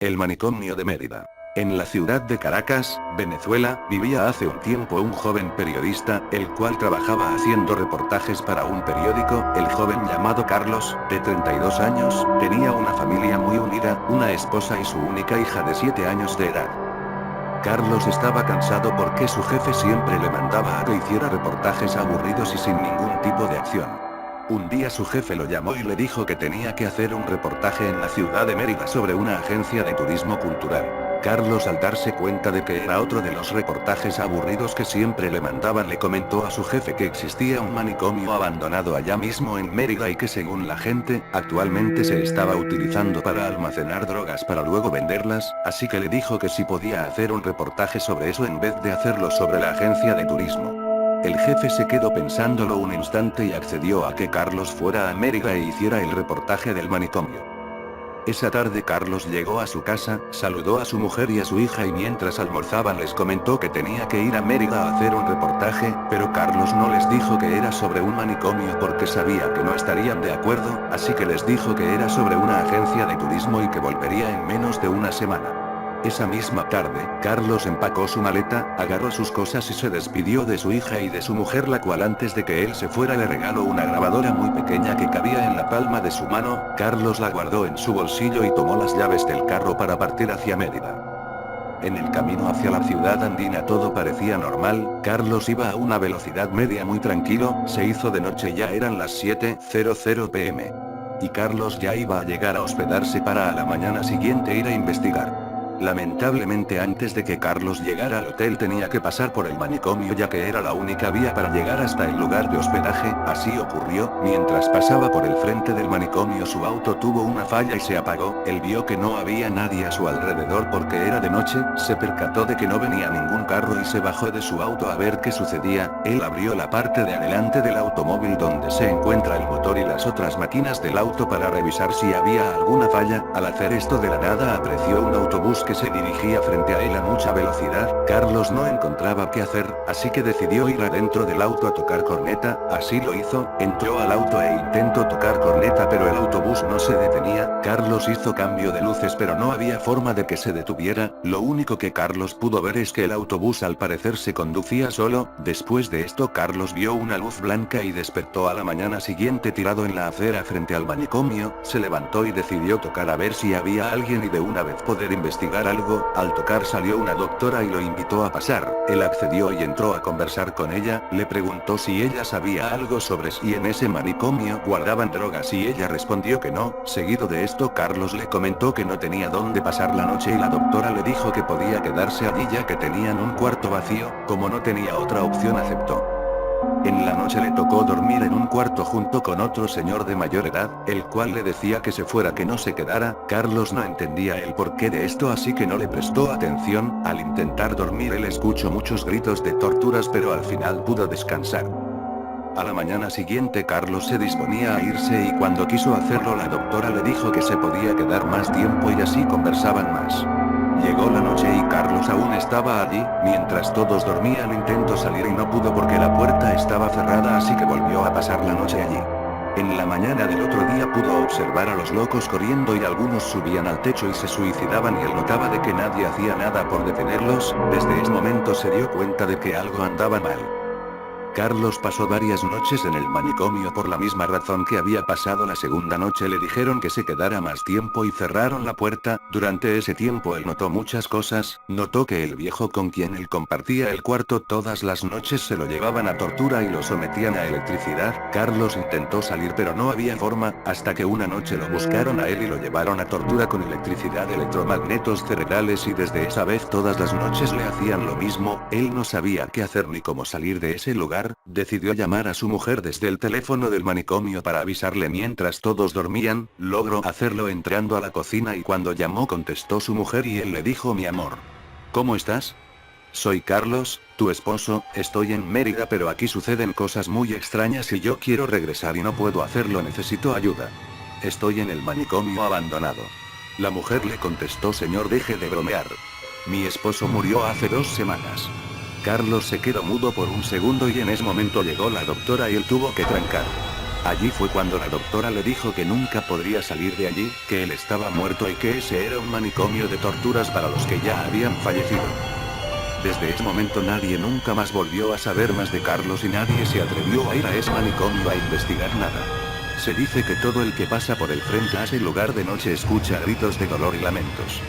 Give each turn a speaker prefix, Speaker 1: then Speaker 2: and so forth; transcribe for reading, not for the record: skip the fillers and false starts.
Speaker 1: El manicomio de Mérida. En la ciudad de Caracas, Venezuela, vivía hace un tiempo un joven periodista, el cual trabajaba haciendo reportajes para un periódico. El joven llamado Carlos, de 32 años, tenía una familia muy unida, una esposa y su única hija de 7 años de edad. Carlos estaba cansado porque su jefe siempre le mandaba a que hiciera reportajes aburridos y sin ningún tipo de acción. Un día su jefe lo llamó y le dijo que tenía que hacer un reportaje en la ciudad de Mérida sobre una agencia de turismo cultural. Carlos, al darse cuenta de que era otro de los reportajes aburridos que siempre le mandaban, le comentó a su jefe que existía un manicomio abandonado allá mismo en Mérida y que, según la gente, actualmente se estaba utilizando para almacenar drogas para luego venderlas, así que le dijo que si podía hacer un reportaje sobre eso en vez de hacerlo sobre la agencia de turismo. El jefe se quedó pensándolo un instante y accedió a que Carlos fuera a Mérida e hiciera el reportaje del manicomio. Esa tarde Carlos llegó a su casa, saludó a su mujer y a su hija y mientras almorzaban les comentó que tenía que ir a Mérida a hacer un reportaje, pero Carlos no les dijo que era sobre un manicomio porque sabía que no estarían de acuerdo, así que les dijo que era sobre una agencia de turismo y que volvería en menos de una semana. Esa misma tarde, Carlos empacó su maleta, agarró sus cosas y se despidió de su hija y de su mujer, la cual antes de que él se fuera le regaló una grabadora muy pequeña que cabía en la palma de su mano. Carlos la guardó en su bolsillo y tomó las llaves del carro para partir hacia Mérida. En el camino hacia la ciudad andina todo parecía normal. Carlos iba a una velocidad media muy tranquilo. Se hizo de noche, ya eran las 7:00 pm. Y Carlos ya iba a llegar a hospedarse para a la mañana siguiente ir a investigar. Lamentablemente, antes de que Carlos llegara al hotel tenía que pasar por el manicomio, ya que era la única vía para llegar hasta el lugar de hospedaje. Así ocurrió, mientras pasaba por el frente del manicomio su auto tuvo una falla y se apagó. Él vio que no había nadie a su alrededor porque era de noche, se percató de que no venía ningún carro y se bajó de su auto a ver qué sucedía. Él abrió la parte de adelante del automóvil donde se encuentra el motor y las otras máquinas del auto para revisar si había alguna falla. Al hacer esto, de la nada apreció un autobús que se dirigía frente a él a mucha velocidad. Carlos no encontraba qué hacer, así que decidió ir adentro del auto a tocar corneta. Así lo hizo, entró al auto e intentó tocar corneta, pero el autobús no se detenía. Carlos hizo cambio de luces, pero no había forma de que se detuviera. Lo único que Carlos pudo ver es que el autobús al parecer se conducía solo. Después de esto, Carlos vio una luz blanca y despertó a la mañana siguiente tirado en la acera frente al manicomio. Se levantó y decidió tocar a ver si había alguien y de una vez poder investigar algo. Al tocar salió una doctora y lo invitó a pasar. Él accedió y entró a conversar con ella. Le preguntó si ella sabía algo sobre si en ese manicomio guardaban drogas y ella respondió que no. Seguido de esto, Carlos le comentó que no tenía dónde pasar la noche y la doctora le dijo que podía quedarse allí ya que tenían un cuarto vacío. Como no tenía otra opción, aceptó. En la noche le tocó dormir en un cuarto junto con otro señor de mayor edad, el cual le decía que se fuera, que no se quedara. Carlos no entendía el porqué de esto, así que no le prestó atención. Al intentar dormir él escuchó muchos gritos de torturas, pero al final pudo descansar. A la mañana siguiente Carlos se disponía a irse y cuando quiso hacerlo la doctora le dijo que se podía quedar más tiempo y así conversaban más. Llegó la noche y Carlos aún estaba allí. Mientras todos dormían intentó salir y no pudo porque la puerta estaba cerrada, así que volvió a pasar la noche allí. En la mañana del otro día pudo observar a los locos corriendo y algunos subían al techo y se suicidaban y él notaba de que nadie hacía nada por detenerlos. Desde ese momento se dio cuenta de que algo andaba mal. Carlos pasó varias noches en el manicomio por la misma razón que había pasado la segunda noche. Le dijeron que se quedara más tiempo y cerraron la puerta. Durante ese tiempo él notó muchas cosas. Notó que el viejo con quien él compartía el cuarto todas las noches se lo llevaban a tortura y lo sometían a electricidad. Carlos intentó salir pero no había forma, hasta que una noche lo buscaron a él y lo llevaron a tortura con electricidad, electromagnetos cerebrales, y desde esa vez todas las noches le hacían lo mismo. Él no sabía qué hacer ni cómo salir de ese lugar. Decidió llamar a su mujer desde el teléfono del manicomio para avisarle mientras todos dormían. Logró hacerlo entrando a la cocina y cuando llamó contestó su mujer y él le dijo: mi amor, ¿cómo estás? Soy Carlos, tu esposo. Estoy en Mérida pero aquí suceden cosas muy extrañas y yo quiero regresar y no puedo hacerlo, necesito ayuda. Estoy en el manicomio abandonado. La mujer le contestó: señor, deje de bromear. Mi esposo murió hace 2 semanas. Carlos se quedó mudo por un segundo y en ese momento llegó la doctora y él tuvo que trancar. Allí fue cuando la doctora le dijo que nunca podría salir de allí, que él estaba muerto y que ese era un manicomio de torturas para los que ya habían fallecido. Desde ese momento nadie nunca más volvió a saber más de Carlos y nadie se atrevió a ir a ese manicomio a investigar nada. Se dice que todo el que pasa por el frente a ese lugar de noche escucha gritos de dolor y lamentos.